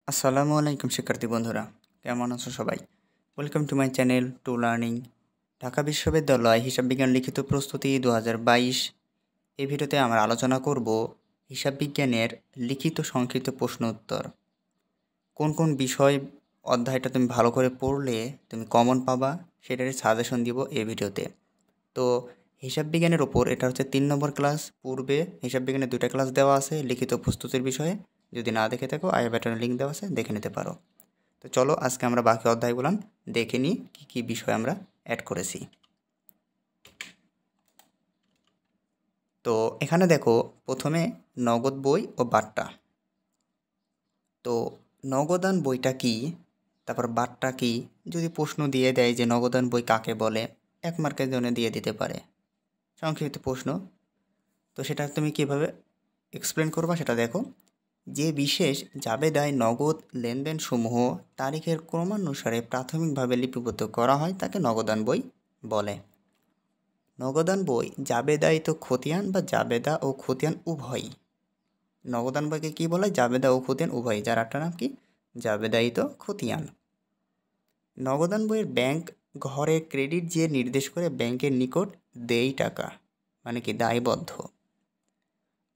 আসসালামু আলাইকুম শিক্ষার্থী বন্ধুরা, কেমন আছো সবাই? Welcome to my channel to learning. Dhaka বিশ্ববিদ্যালয় হিসাব বিজ্ঞান লিখিত প্রস্তুতি 2022। এই ভিডিওতে আমরা আলোচনা করব হিসাব বিজ্ঞানের লিখিত সংক্ষিপ্ত প্রশ্ন উত্তর। কোন কোন বিষয় অধ্যায়টা তুমি ভালো করে পড়লে তুমি কমন পাবা সেটারই সাজেশন দিব এই ভিডিওতে। তো হিসাব বিজ্ঞানের ওপর এটা হচ্ছে 3 নম্বর ক্লাস। পূর্বে হিসাব বিজ্ঞানের 2টা ক্লাস দেওয়া আছে লিখিত প্রস্তুতির বিষয়ে। যদি না দেখে থাকো আই বাটনে লিঙ্ক দেওয়া আছে, দেখে নিতে পারো। তো চলো আজকে আমরা বাকি অধ্যায়গুলো দেখে নিই কী কী বিষয় আমরা অ্যাড করেছি। তো এখানে দেখো প্রথমে নগদ বই ও বাট্টা। তো নগদান বইটা কি, তারপর বাট্টা কি, যদি প্রশ্ন দিয়ে দেয় যে নগদান বই কাকে বলে, 1 মার্কের জন্য দিয়ে দিতে পারে সংক্ষিপ্ত প্রশ্ন। তো সেটা তুমি কীভাবে এক্সপ্লেন করবা সেটা দেখো। যে বিশেষ জাবেদায় নগদ লেনদেনসমূহ তারিখের ক্রমানুসারে প্রাথমিকভাবে লিপিবদ্ধ করা হয় তাকে নগদান বই বলে। নগদান বই জাবেদায়িত খতিয়ান বা জাবেদা ও খতিয়ান উভয়ই। নগদান বইকে কী বলে? জাবেদা ও খতিয়ান উভয়ই, যার একটা নাম কি? জাবেদায়িত খতিয়ান। নগদান বইয়ের ব্যাংক ঘরে ক্রেডিট যে নির্দেশ করে ব্যাংকের নিকট দেই টাকা, মানে কি দায়বদ্ধ।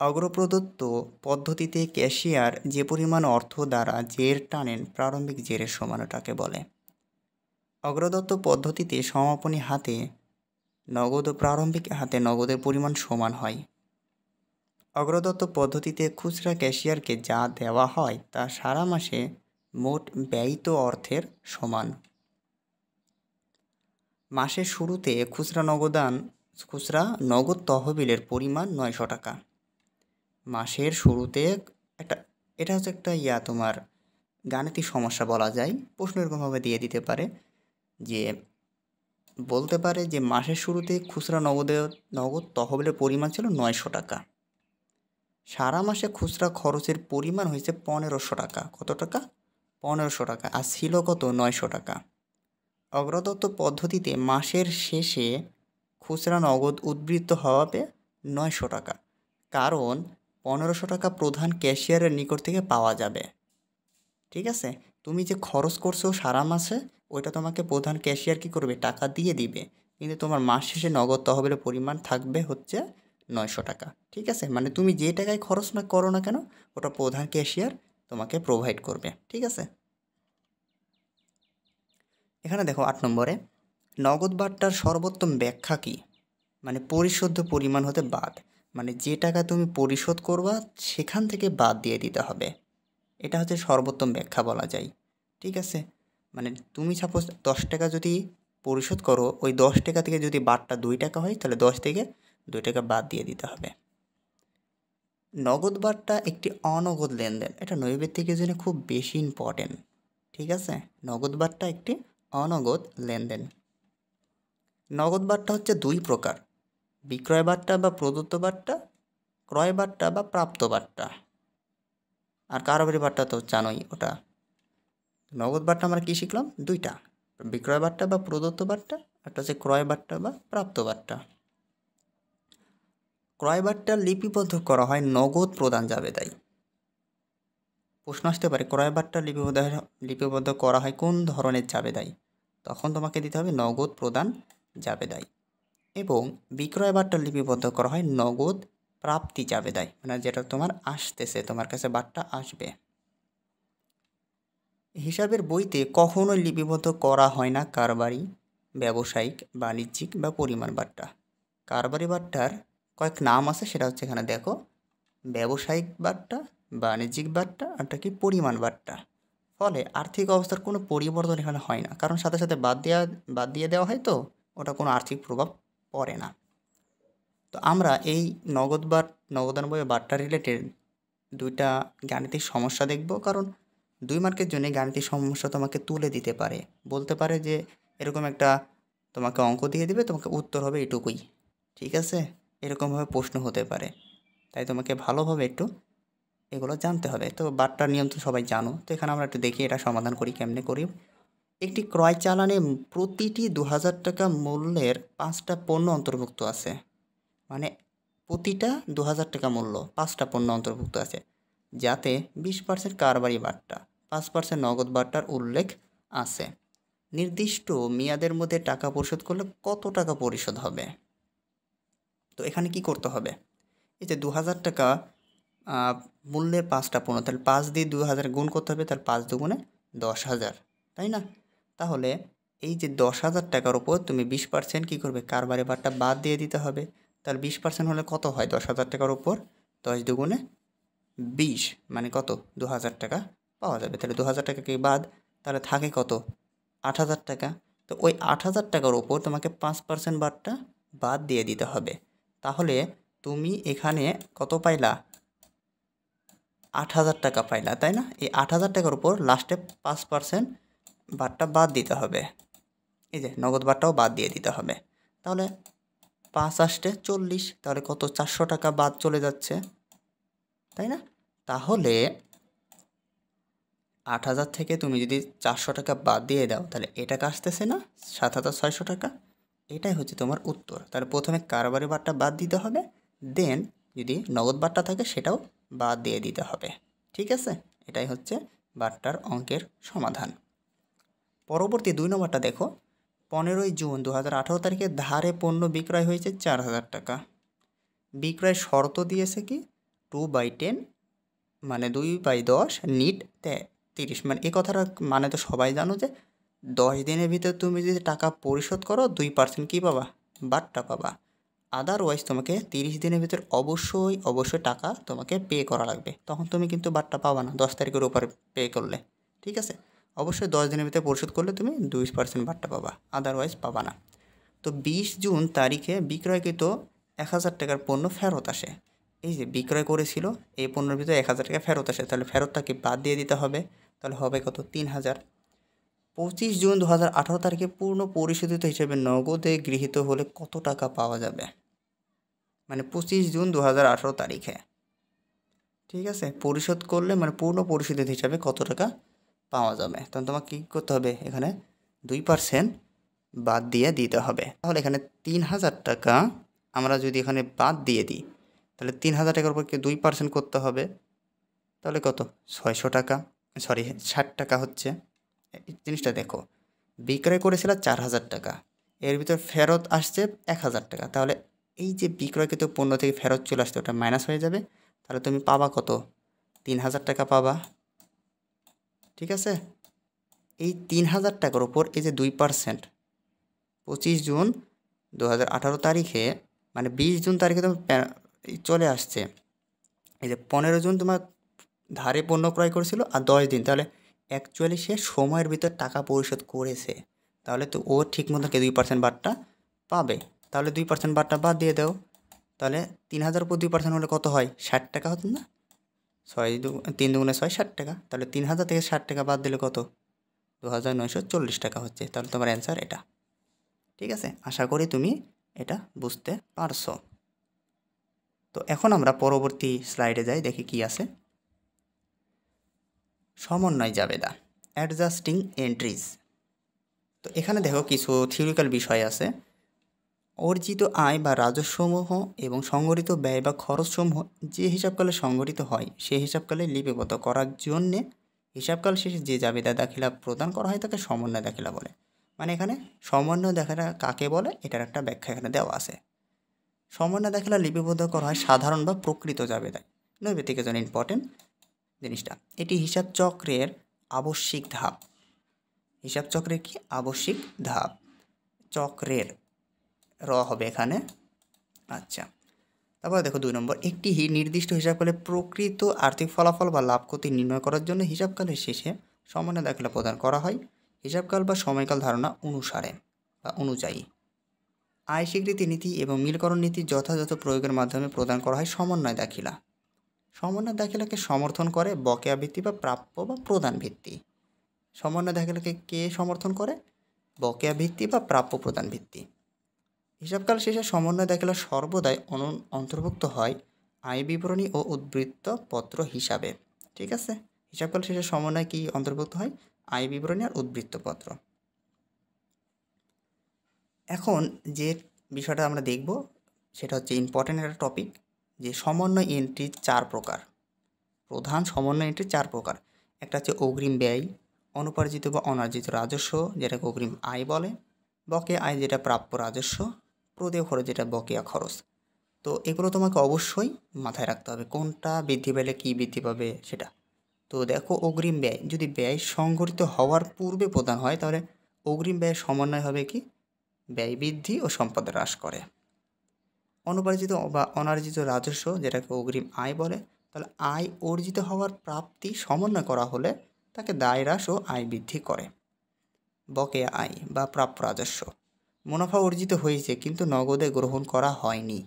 অগ্রপ্রদত্ত পদ্ধতিতে ক্যাশিয়ার যে পরিমাণ অর্থ দ্বারা জের টানেন প্রারম্ভিক জেরের সমানটাকে বলে। অগ্রদত্ত পদ্ধতিতে সমাপনী হাতে নগদ ও প্রারম্ভিক হাতে নগদের পরিমাণ সমান হয়। অগ্রদত্ত পদ্ধতিতে খুচরা ক্যাশিয়ারকে যা দেওয়া হয় তা সারা মাসে মোট ব্যয়িত অর্থের সমান। মাসের শুরুতে খুচরা নগদ তহবিলের পরিমাণ 900 টাকা। মাসের শুরুতে এটা হচ্ছে একটা তোমার গাণিতিক সমস্যা বলা যায়। প্রশ্ন এরকমভাবে দিয়ে দিতে পারে যে বলতে পারে যে মাসের শুরুতে খুচরা নগদ তহবিলের পরিমাণ ছিল 900 টাকা। সারা মাসে খুচরা খরচের পরিমাণ হয়েছে 1500 টাকা। কত টাকা? 1500 টাকা। আর ছিল কত? 900 টাকা। অগ্রদত্ত পদ্ধতিতে মাসের শেষে খুচরা নগদ উদ্বৃত্ত হবে 900 টাকা, কারণ 1500 টাকা প্রধান ক্যাশিয়ারের নিকট থেকে পাওয়া যাবে। ঠিক আছে, তুমি যে খরচ করছো সারা মাসে ওইটা তোমাকে প্রধান ক্যাশিয়ার কী করবে? টাকা দিয়ে দিবে, কিন্তু তোমার মাস শেষে নগদ তহবিলের পরিমাণ থাকবে হচ্ছে 900 টাকা। ঠিক আছে, মানে তুমি যে টাকায় খরচ না করো না কেন ওটা প্রধান ক্যাশিয়ার তোমাকে প্রোভাইড করবে। ঠিক আছে, এখানে দেখো 8 নম্বরে নগদ বাট্টার সর্বোত্তম ব্যাখ্যা কী? মানে পরিশোধ্য পরিমাণ হতে বাদ, মানে যে টাকা তুমি পরিশোধ করবা সেখান থেকে বাদ দিয়ে দিতে হবে। এটা হচ্ছে সর্বোত্তম ব্যাখ্যা বলা যায়। ঠিক আছে, মানে তুমি সাপোজ 10 টাকা যদি পরিশোধ করো, ওই 10 টাকা থেকে যদি বাট্টা 2 টাকা হয় তাহলে 10 থেকে 2 টাকা বাদ দিয়ে দিতে হবে। নগদ বাট্টা একটি অনগদ লেনদেন, এটা নৈবেত্তিকের জন্য খুব বেশি ইম্পর্টেন্ট। ঠিক আছে, নগদ বাট্টা একটি অনগদ লেনদেন। নগদ বাট্টা হচ্ছে 2 প্রকার: বিক্রয় বাট্টা বা প্রদত্ত বাট্টা, ক্রয় বাট্টা বা প্রাপ্ত বাট্টা। আর কারবারি বাট্টা তো জানোই ওটা। নগদ বাট্টা আমরা কী শিখলাম? 2টা, বিক্রয় বাট্টা বা প্রদত্ত বাট্টা, একটা হচ্ছে ক্রয় বাট্টা বা প্রাপ্ত বাট্টা। ক্রয় বাট্টা লিপিবদ্ধ করা হয় নগদ প্রদান জাবেদায়। প্রশ্ন আসতে পারে ক্রয় বাট্টা লিপিবদ্ধ করা হয় কোন ধরনের জাবেদায়? তখন তোমাকে দিতে হবে নগদ প্রদান জাবেদায়। এবং বিক্রয় বাট্টা লিপিবদ্ধ করা হয় নগদ প্রাপ্তি জাবেদায়, মানে যেটা তোমার আসতেছে, তোমার কাছে বাট্টা আসবে। হিসাবের বইতে কখনোই লিপিবদ্ধ করা হয় না কারবারি, ব্যবসায়িক, বাণিজ্যিক বা পরিমাণ বাট্টা। কারবারি বাট্টার কয়েক নাম আছে, সেটা হচ্ছে এখানে দেখো: ব্যবসায়িক বাট্টা, বাণিজ্যিক বাট্টা, আরটা কি পরিমাণ বাট্টা। ফলে আর্থিক অবস্থার কোনো পরিবর্তন এখানে হয় না, কারণ সাথে সাথে বাদ দিয়ে দেওয়া হয়, তো ওটা কোনো আর্থিক প্রভাব পড়ে না। তো আমরা এই নগদান বইয়ে বাট্টা রিলেটেড 2টা গাণিতিক সমস্যা দেখব, কারণ 2 মার্কের জন্য গাণিতিক সমস্যা তোমাকে তুলে দিতে পারে। বলতে পারে যে এরকম একটা তোমাকে অঙ্ক দিয়ে দিবে, তোমাকে উত্তর হবে এটুকুই। ঠিক আছে, এরকমভাবে প্রশ্ন হতে পারে, তাই তোমাকে ভালোভাবে একটু এগুলো জানতে হবে। তো বাট্টার নিয়ম তো সবাই জানো, তো এখানে আমরা একটু দেখি এটা সমাধান করি কেমনে করি। একটি ক্রয় চালানে প্রতিটি 2000 টাকা মূল্যের 5টা পণ্য অন্তর্ভুক্ত আছে, মানে প্রতিটা 2000 টাকা মূল্য 5টা পণ্য অন্তর্ভুক্ত আছে, যাতে 20% কারবারি বাট্টা 5% নগদ বার্তার উল্লেখ আছে। নির্দিষ্ট মেয়াদের মধ্যে টাকা পরিশোধ করলে কত টাকা পরিশোধ হবে? তো এখানে কি করতে হবে? এই যে 2000 টাকা মূল্যের 5টা পণ্য, তাহলে 5 দিয়ে 2000 গুণ করতে হবে, তাহলে 5 দুগুণে 10,000, তাই না? তাহলে এই যে 10,000 টাকার উপর তুমি 20% কী করবে? কারবারি ভারটা বাদ দিয়ে দিতে হবে। তাহলে 20% হলে কত হয় 10,000 টাকার উপর? 10 দুগুণে 20, মানে কত? 2000 টাকা পাওয়া যাবে। তাহলে 2000 টাকাকে বাদ, তাহলে থাকে কত? 8,000 টাকা। তো ওই 8,000 টাকার উপর তোমাকে 5% ভারটা বাদ দিয়ে দিতে হবে। তাহলে তুমি এখানে কত পাইলা? 8,000 টাকা পাইলা, তাই না? এই 8,000 টাকার উপর লাস্টে 5% ভারটা বাদ দিতে হবে। এই যে নগদ ভারটাও বাদ দিয়ে দিতে হবে। তাহলে 5 আসতে 40, তাহলে কত? 400 টাকা বাদ চলে যাচ্ছে, তাই না? তাহলে 8,000 থেকে তুমি যদি 400 টাকা বাদ দিয়ে দাও, তাহলে এ টাকা আসতেছে না? 7,600 টাকা। এটাই হচ্ছে তোমার উত্তর। তাহলে প্রথমে কারবারি ভারটা বাদ দিতে হবে, দেন যদি নগদ ভারটা থাকে সেটাও বাদ দিয়ে দিতে হবে। ঠিক আছে? এটাই হচ্ছে ভারটার অঙ্কের সমাধান। পরবর্তী 2 নম্বরটা দেখো। 15ই জুন 2018 তারিখে ধারে পণ্য বিক্রয় হয়েছে 4,000 টাকা। বিক্রয় শর্ত দিয়েছে কি? 2/10, মানে 2/10 নিট 30। মানে এই কথাটা মানে তো সবাই জানো যে 10 দিনের ভিতর তুমি যদি টাকা পরিশোধ করো 2% কী পাবা? বাট্টা পাবা। আদারওয়াইজ তোমাকে 30 দিনের ভিতর অবশ্যই টাকা তোমাকে পে করা লাগবে। তখন তুমি কিন্তু বাট্টা পাবা না 10 তারিখের উপরে পে করলে। ঠিক আছে? অবশ্যই 10 দিনের ভিতরে পরিশোধ করলে তুমি 2% বাট্টা পাবা, আদারওয়াইজ পাবা না। তো 20 জুন তারিখে বিক্রয়কৃত 1,000 টাকার পণ্য ফেরত আসে। এই যে বিক্রয় করেছিল এই পণ্যের ভিতরে 1,000 টাকা ফেরত আসে, তাহলে ফেরতটাকে বাদ দিয়ে দিতে হবে। তাহলে হবে কত? 3,000। 25 জুন 2018 তারিখে পূর্ণ পরিশোধিত হিসেবে নগদে গৃহীত হলে কত টাকা পাওয়া যাবে? মানে 25 জুন 2018 তারিখে, ঠিক আছে, পরিশোধ করলে মানে পূর্ণ পরিশোধিত হিসাবে কত টাকা পাওয়া যাবে? তখন তোমাকে কী করতে হবে? এখানে 2% বাদ দিয়ে দিতে হবে। তাহলে এখানে 3,000 টাকা আমরা যদি এখানে বাদ দিয়ে দিই, তাহলে 3,000 টাকার উপর কি 2% করতে হবে? তাহলে কত? 600 টাকা, সরি 60 টাকা হচ্ছে। এই জিনিসটা দেখো, বিক্রয় করেছিল 4,000 টাকা, এর ভিতর ফেরত আসছে 1,000 টাকা। তাহলে এই যে বিক্রয়কৃত পণ্য থেকে ফেরত চলে আসছে ওটা মাইনাস হয়ে যাবে। তাহলে তুমি পাবা কত? 3,000 টাকা পাবা। ঠিক আছে? এই 3,000 টাকার উপর এই যে 2%, 25 জুন 2018 তারিখে, মানে 20 জুন তারিখে তোমার চলে আসছে। এই যে 15 জুন তোমার ধারে পণ্য ক্রয় করেছিল আর 10 দিন, তাহলে অ্যাকচুয়ালি সে সময়ের ভিতর টাকা পরিশোধ করেছে। তাহলে তো ও ঠিক মতো 2% বাদটা পাবে। তাহলে 2% বাদটা বাদ দিয়ে দাও। তাহলে 3,000 উপর 2% হলে কত হয়? 60 টাকা হতো না? 3 দুগুণে 6, 60 টাকা। তাহলে 3,000 থেকে 60 টাকা বাদ দিলে কত? 2,940 টাকা হচ্ছে। তাহলে তোমার অ্যান্সার এটা। ঠিক আছে? আশা করি তুমি এটা বুঝতে পারছো। তো এখন আমরা পরবর্তী স্লাইডে যাই, দেখি কি আছে। সমন্বয় জাবেদা, অ্যাডজাস্টিং এন্ট্রিজ। তো এখানে দেখো কিছু থিওরিক্যাল বিষয় আছে। অর্জিত আয় বা রাজস্বসমূহ এবং সংগঠিত ব্যয় বা খরচসমূহ যে হিসাবকালে সংগঠিত হয় সেই হিসাবকালে লিপিবদ্ধ করার জন্যে হিসাবকাল শেষে যে জাবেদা দাখিলা প্রদান করা হয় তাকে সমন্বয় দাখিলা বলে। মানে এখানে সমন্বয় দাখিলা কাকে বলে এটার একটা ব্যাখ্যা এখানে দেওয়া আছে। সমন্বয় দাখিলা লিপিবদ্ধ করা হয় সাধারণ বা প্রকৃত জাবেদায়। নৈবেতিকের জন্য ইম্পর্টেন্ট জিনিসটা। এটি হিসাব চক্রের আবশ্যিক ধাপ। হিসাব চক্রের কি আবশ্যিক ধাপ? চক্রের র হবে এখানে। আচ্ছা, তারপরে দেখো 2 নম্বর, একটি নির্দিষ্ট হিসাবকালে প্রকৃত আর্থিক ফলাফল বা লাভ ক্ষতি নির্ণয় করার জন্য হিসাবকালের শেষে সমন্বয় দাখিলা প্রদান করা হয় হিসাবকাল বা সময়কাল ধারণা অনুসারে বা অনুযায়ী। আয় স্বীকৃতি নীতি এবং মিলকরণ নীতির যথাযথ প্রয়োগের মাধ্যমে প্রদান করা হয় সমন্বয় দাখিলা। সমন্বয় দাখিলাকে সমর্থন করে বকেয়া ভিত্তি বা প্রাপ্য বা প্রদান ভিত্তি। সমন্বয় দাখিলাকে কে সমর্থন করে? বকেয়া ভিত্তি বা প্রাপ্য প্রদান ভিত্তি। হিসাবকাল শেষে সমন্বয় দাখিলা সর্বদাই অন্তর্ভুক্ত হয় আয় বিবরণী ও উদ্বৃত্ত পত্র হিসাবে। ঠিক আছে? হিসাবকাল শেষে সমন্বয় কি অন্তর্ভুক্ত হয়? আয় বিবরণী আর উদ্বৃত্ত পত্র। এখন যে বিষয়টা আমরা দেখব সেটা হচ্ছে ইম্পর্টেন্ট একটা টপিক, যে সমন্বয় এন্ট্রি 4 প্রকার। প্রধান সমন্বয় এন্ট্রি 4 প্রকার। একটা হচ্ছে অগ্রিম ব্যয়, অনুপার্জিত বা অনার্জিত রাজস্ব যেটাকে অগ্রিম আয় বলে, বকেয়া আয় যেটা প্রাপ্য রাজস্ব, প্রদেয় খরচ যেটা বকেয়া খরচ। তো এগুলো তোমাকে অবশ্যই মাথায় রাখতে হবে কোনটা বৃদ্ধি পেলে কী বৃদ্ধি পাবে সেটা। তো দেখো অগ্রিম ব্যয় যদি ব্যয় সংঘটিত হওয়ার পূর্বে প্রদান হয় তাহলে অগ্রিম ব্যয়ের সমন্বয় হবে কি ব্যয় বৃদ্ধি ও সম্পদ হ্রাস করে। অনুপার্জিত বা অনার্জিত রাজস্ব যেটাকে অগ্রিম আয় বলে, তাহলে আয় অর্জিত হওয়ার প্রাপ্তি সমন্বয় করা হলে তাকে দায় হ্রাস ও আয় বৃদ্ধি করে। বকেয়া আয় বা প্রাপ্য রাজস্ব মুনাফা অর্জিত হয়েছে কিন্তু নগদে গ্রহণ করা হয়নি,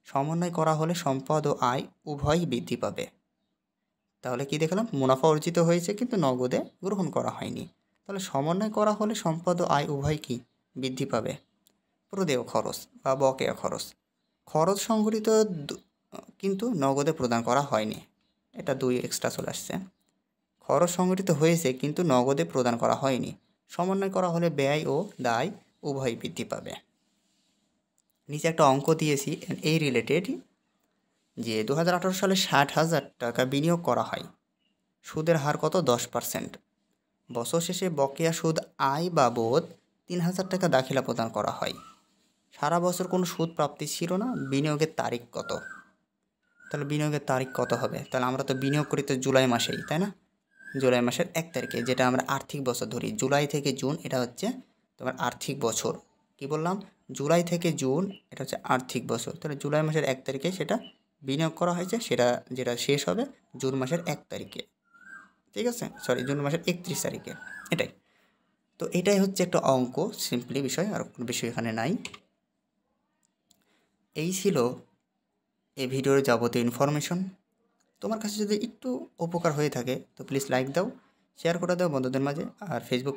সমন্বয় করা হলে সম্পদ ও আয় উভয়ই বৃদ্ধি পাবে। তাহলে কি দেখলাম, মুনাফা অর্জিত হয়েছে কিন্তু নগদে গ্রহণ করা হয়নি, তাহলে সমন্বয় করা হলে সম্পদ ও আয় উভয় কি বৃদ্ধি পাবে। প্রদেয় খরচ বা বকেয়া খরচ, খরচ সংঘটিত কিন্তু নগদে প্রদান করা হয়নি, এটা 2 এক্সট্রা চলে আসছে। খরচ সংঘটিত হয়েছে কিন্তু নগদে প্রদান করা হয়নি, সমন্বয় করা হলে ব্যয় ও দায় উভয়ই বৃদ্ধি পাবে। নিচে একটা অঙ্ক দিয়েছি এই রিলেটেড যে 2018 সালে 60,000 টাকা বিনিয়োগ করা হয়, সুদের হার কত 10%। বছর শেষে বকেয়া সুদ আয় বাবদ 3,000 টাকা দাখিলা প্রদান করা হয়, সারা বছর কোনো সুদ প্রাপ্তি ছিল না, বিনিয়োগের তারিখ কত। তাহলে বিনিয়োগের তারিখ কত হবে, তাহলে আমরা তো বিনিয়োগ করি তো জুলাই মাসেই, তাই না, জুলাই মাসের 1 তারিখে, যেটা আমরা আর্থিক বছর ধরি, জুলাই থেকে জুন এটা হচ্ছে তোমার আর্থিক বছর। কি বললাম, জুলাই থেকে জুন এটা হচ্ছে আর্থিক বছর, তাহলে জুলাই মাসের 1 তারিখে সেটা বিনিয়োগ করা হয়েছে, সেটা যেটা শেষ হবে জুন মাসের 1 তারিখে, ঠিক আছে, সরি জুন মাসের 31 তারিখে, এটাই। তো এটাই হচ্ছে একটা অঙ্ক, সিম্পলি বিষয়, আর কোনো বিষয় এখানে নাই। এই ছিল এই ভিডিওর যাবতীয় ইনফরমেশন। তোমার কাছে যদি একটু উপকার হয়ে থাকে তো প্লিজ লাইক দাও, শেয়ার করে দাও বন্ধুদের মাঝে, আর ফেসবুক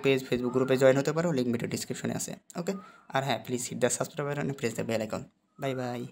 গ্রুপে জয়েন হতে পারো, লিঙ্ক ভিডিও ডিসক্রিপশনে আছে। ওকে, আর হ্যাঁ please hit the subscribe button, press the bell icon. Bye by.